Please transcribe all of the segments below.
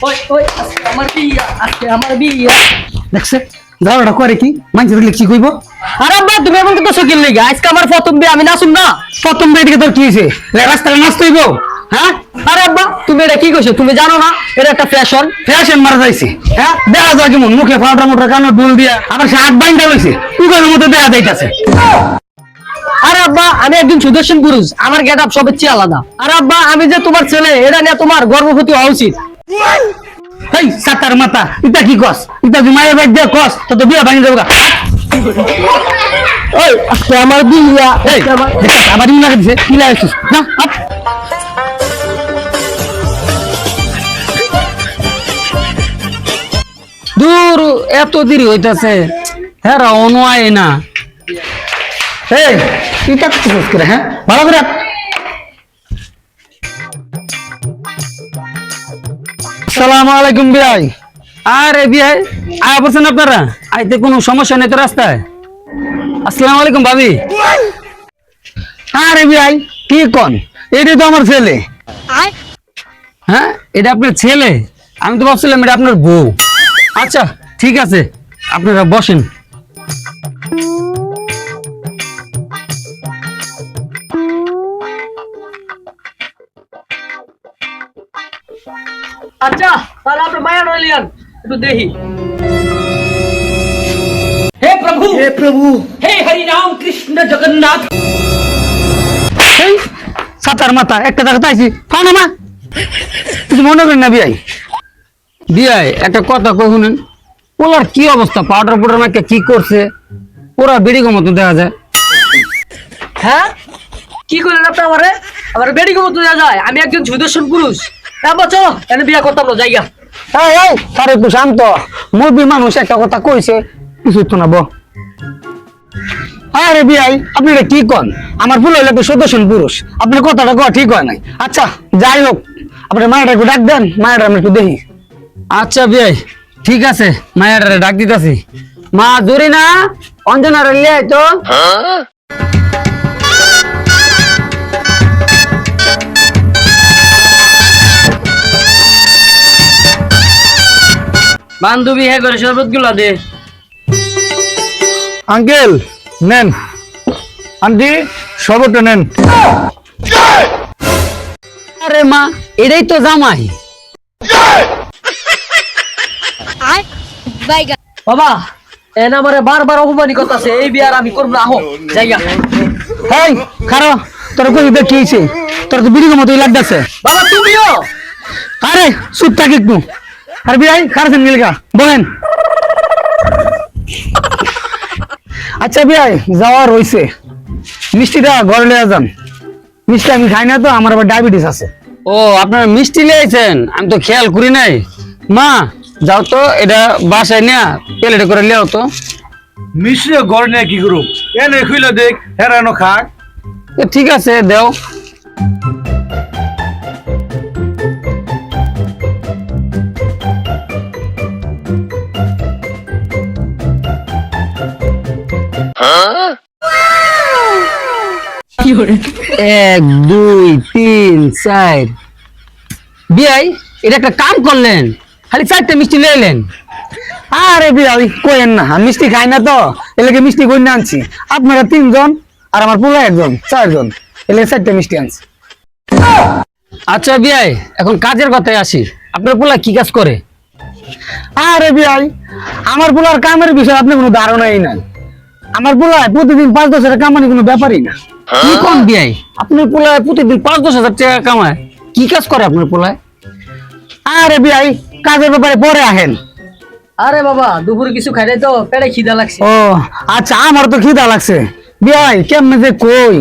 ওই ওই আজকে আমার বিয়া দেখছে যাওয়াটা করে কি মানুষ দেখলে কি কইব? আরে আব্বা তুমি এমন কথা শোকিল লাগা আজকে আমার প্রথম বিয়া আমি নাচুম না। প্রথম বেদিকে তোর কি হয়েছে? রাস্তায় নাচতে হইব? হ্যাঁ আরে আব্বা তুমি এটা কি কইছো? তুমি জানো না এটা একটা ফ্যাশন? ফ্যাশন মারা যাইছে। হ্যাঁ দেখা যায় কেমন মুখে পাউডার মোটর কানে দুল দিয়া আবার সে হাত বাইন্দা লইছে উগের মতো দেখা যাইতাছে। আরে আব্বা আমি একজন সুদর্শন পুরুষ, আমার গেট আপ সবের চেয়ে আলাদা। আরে আব্বা আমি যে তোমার ছেলে এটা নিয়ে তোমার গর্ববতী হওয়া উচিত। এই সাতার মাথা ইটা কি কস? ইটা তুই মায়ের ব্যাগ দিয়ে কস তো বিয়া ভাঙি যাবো। ওই আজকে আমার বিয়া। এই দেখ আবার ইউ লাগে দিছে কি লাগছিস না আপ। দূর এত দেরি হইতাছে, হ্যাঁ অনুয়ায় না। এই ইটা কি কস করে? হ্যাঁ ভালো করে আসসালামু আলাইকুম বিয়াই। আরে বিয়াই আয়া বলছেন আপনারা? আইতে কোনো সমস্যা নেই তো রাস্তায়? আসসালামু আলাইকুম ভাবি। আরে বিয়াই কি কোন? এটা তো আমার ছেলে। হ্যাঁ এটা আপনার ছেলে? আমি তো ভাবছিলাম এটা আপনার বউ। আচ্ছা ঠিক আছে আপনারা বসেন। আচ্ছা তাহলে আপনি মায়া রইলেন একটু দেখি। हे प्रभु हे हरि राम कृष्ण जगन्नाथ। এই সাতার মাথা একটা জায়গা তাইছি ফানা মা কিছু মনে করেন না বিয়াই। বিয়াই একটা কথা কহুনেন, ওলার কি অবস্থা? পাউডার পাউডার মাকে কি করছে? ওরা বেডিগো মতো দেখা যায়। হ্যাঁ কি করলেন আপনি? আমার বেডিগো মতো দেখা যায়? আমি একজন সুদর্শন পুরুষ। তারপর চলো এনে বিয়া করতাম না জায়গা। এই এই তার একটু শান্ত। মুরবি মানুষ একটা কথা কইছে কিছু তো না ব। আরে বিয়াই আপনি এটা কি কন? আমার ভুল হইলে একটু সুদর্শন পুরুষ, আপনার কথাটা কওয়া ঠিক হয় নাই। আচ্ছা যাই হোক আপনার মায়েরা একটু ডাক দেন, মায়েরা আমি একটু দেখি। আচ্ছা বিয়াই ঠিক আছে, মায়ারে ডাক দিতাছি। মা জোরে না অঞ্জনা রে লিয়ে আয় তো। বান্ধবী হ্যাঁ করে শরবত গুলা দে। আঙ্কেল নেন, আন্টি সর্বটা নেন। আরে মা এটাই তো জামাই। বাবা এন আমারে বারবার অপমানি করতেছে, এই বিয়ার আমি করব না। আহো জায়গা। এই খারো তোর কই কি হইছে? তোর তো বিড়ির মতোই লাগতাছে। বাবা তুমিও? আরে চুপ থাক একটু। আর বিয়াই খারছেন মিলগা বহেন। আচ্ছা বিয়াই যাওয়া রইছে, মিষ্টিটা ঘরে লয়ে যান। মিষ্টি আমি খাই না তো, আমার আবার ডায়াবেটিস আছে। ও আপনারা মিষ্টি লিয়েছেন, আমি তো খেয়াল করি নাই। মা যাও তো এটা বাসায় নিয়ে প্লেটে করে লিয়াও তো। মিশ্র ঘর নিয়ে কি করুম? এনে খুইলে দেখ হেরানো খাক। ঠিক আছে দেও। এক দুই তিন চার। বিয়াই এটা একটা কাম করলেন, খালি 4টে মিষ্টি লইলেন। আরে বিয়াই কইেন না, আমি মিষ্টি খাই না তো এলাকে মিষ্টি কই না আনছি। আপনারা 3 জন আর আমার পোলা 1 জন, 4 জন এলাকে 4টে মিষ্টি আনছি। আচ্ছা বিয়াই এখন কাজের কথায় আসি, আপনার পোলা কি কাজ করে? আরে বিয়াই আমার পোলার কামের বিষয়ে আপনি কোনো ধারণাই নাই। আমার পোলায় প্রতিদিন 5-10 হাজার কামানি কোনো ব্যাপারই না। কি কোন বিয়াই আপনার পোলায় প্রতিদিন 5-10 হাজার টাকা কামায়? কি কাজ করে আপনার পোলায়? আরে বিয়াই কাজের ব্যাপারে পরে আহেন। আরে বাবা দুপুরে কিছু খাই নাই তো, পেটে খিদা লাগছে। ও আচ্ছা আমার তো খিদা লাগছে। বিয়াই কেমনে যে কই,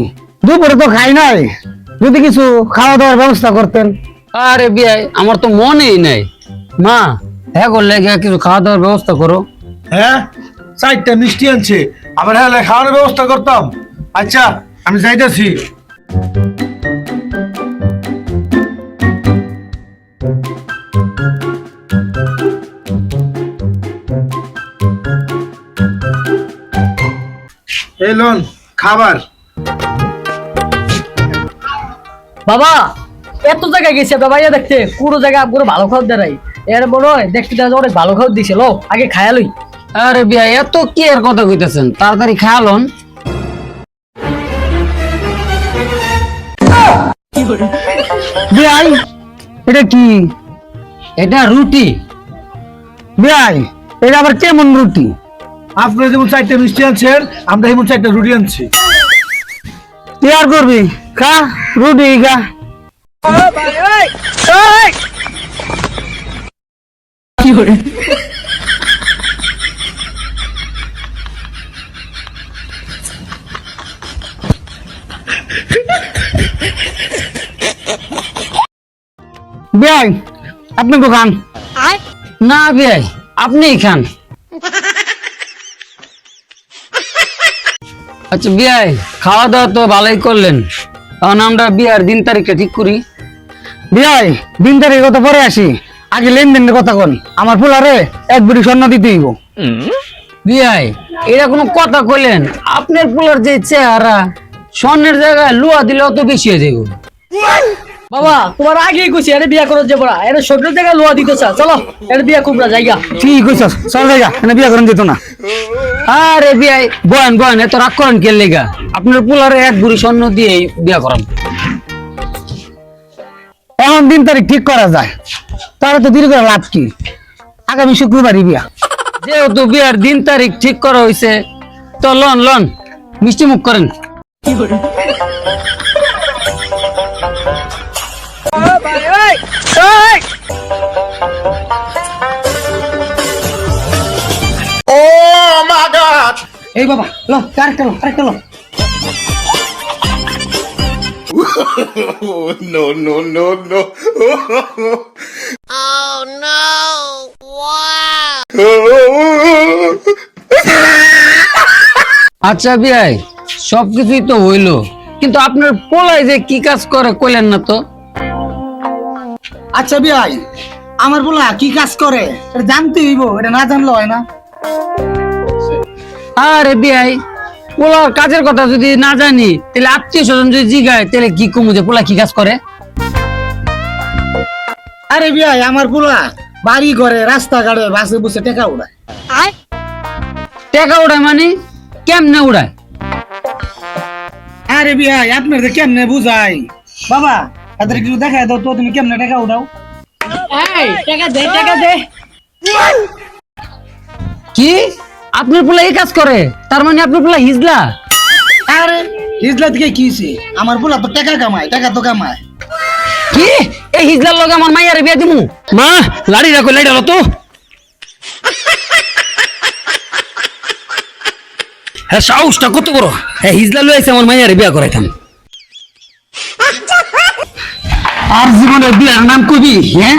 দুপুরে তো খাই নাই, যদি কিছু খাওয়া দাওয়ার ব্যবস্থা করতেন। আরে বিয়াই আমার তো মনেই নাই। মা হ্যাঁ করলে কিছু খাওয়া দাওয়ার ব্যবস্থা করো। হ্যাঁ 4টা মিষ্টি আনছে, আবার হ্যাঁ খাওয়ানোর ব্যবস্থা করতাম। আচ্ছা আমি যাইতেছি। এই লন খাবার। বাবা এত জায়গায় গেছে বাবা দেখতে, পুরো জায়গা আপনার ভালো খাবার দেয়। এর বড় দেখতে দেখা অনেক ভালো খাবার দিছে লো আগে খায়ালই। আরে বিয়া এত কি এর কথা কইতেছেন, তাড়াতাড়ি খায়ালন। বিয়াই এটা কি? এটা রুটি। বিয়াই এটা আবার কেমন রুটি? আপনারা যেমন 4টা মিষ্টি আনছেন, আমরা যেমন 4টা রুটি আনছি। কি আর করবি, খা রুটি খা। বিয়াই আপনি তো খান। না বিয়াই আপনিই খান। আচ্ছা বিয়াই খাওয়া দাওয়া তো ভালোই করলেন, তখন আমরা বিয়ার দিন তারিখটা ঠিক করি। বিয়াই দিন তারিখের কথা পরে আসি, আগে লেনদেনের কথা কন। আমার পোলারে 1 ভরি স্বর্ণ দিতে হইব। বিয়াই এটা কোনো কথা কইলেন? আপনার পোলার যে চেহারা, স্বর্ণের জায়গায় লোহা দিলে অত বেশি হয়ে যাবে। বাবা তোমার আগেই কইছি এর বিয়া করতে যাবো না, এর শরীরের জায়গায় লোহা দিতেছ, চলো এর বিয়া কুমড়া জায়গা। ঠিক কইছস, চল জায়গা এনে বিয়া করেন যেত না। আরে বিয়াই বয়ান বয়ান এত রাগ করেন কে লেগা? আপনার পোলারে 1 ভরি স্বর্ণ দিয়ে বিয়া করান। এখন দিন তারিখ ঠিক করা যায়, তাহলে তো দেরি করে লাভ কি? আগামী শুক্রবারই বিয়া। যেহেতু বিয়ার দিন তারিখ ঠিক করা হয়েছে, তো লন লন মিষ্টি মুখ করেন। এই বাবা লো কারেক্ট লো কারেক্ট লো। No, no, no, no. আচ্ছা বিয়াই সবকিছুই তো হইলো, কিন্তু আপনার পোলাই যে কি কাজ করে কইলেন না তো। আচ্ছা বিয়াই আমার পোলা কি কাজ করে এটা জানতে হইব, এটা না জানলে হয় না। আরে বিয়াই পোলার কাজের কথা যদি না জানি, তাহলে আত্মীয় স্বজন যদি জিগায় তাহলে কি কমু যে পোলা কি কাজ করে? আরে বিয়াই আমার পোলা বাড়ি ঘরে রাস্তাঘাটে বাসে বসে টাকা উড়ায়। টাকা উড়ায় মানে কেমনে উড়ায়? আরে বিয়াই আপনার কেমনে বুঝাই? বাবা তাদের কিছু দেখায় দাও তো, তুমি কেমনে টাকা উঠাও। এই টাকা দে টাকা দে। কি আপনার পোলা এই কাজ করে? তার মানে আপনার পোলা হিজলা? আরে হিজলা থেকে কি হইছে? আমার পোলা তো টাকা কামায়, টাকা তো কামায়। কি এই হিজলার লগে আমার মাইয়ারে বিয়া দিমু? মা লাড়ি রাখো, লাড়ি রাখো তো। হ্যাঁ সাহসটা কত বড়! হ্যাঁ হিজলা লইছে আমার মাইয়ারে বিয়া করাইতাম। আর জীবনে বিয়ার নাম কবি? হ্যাঁ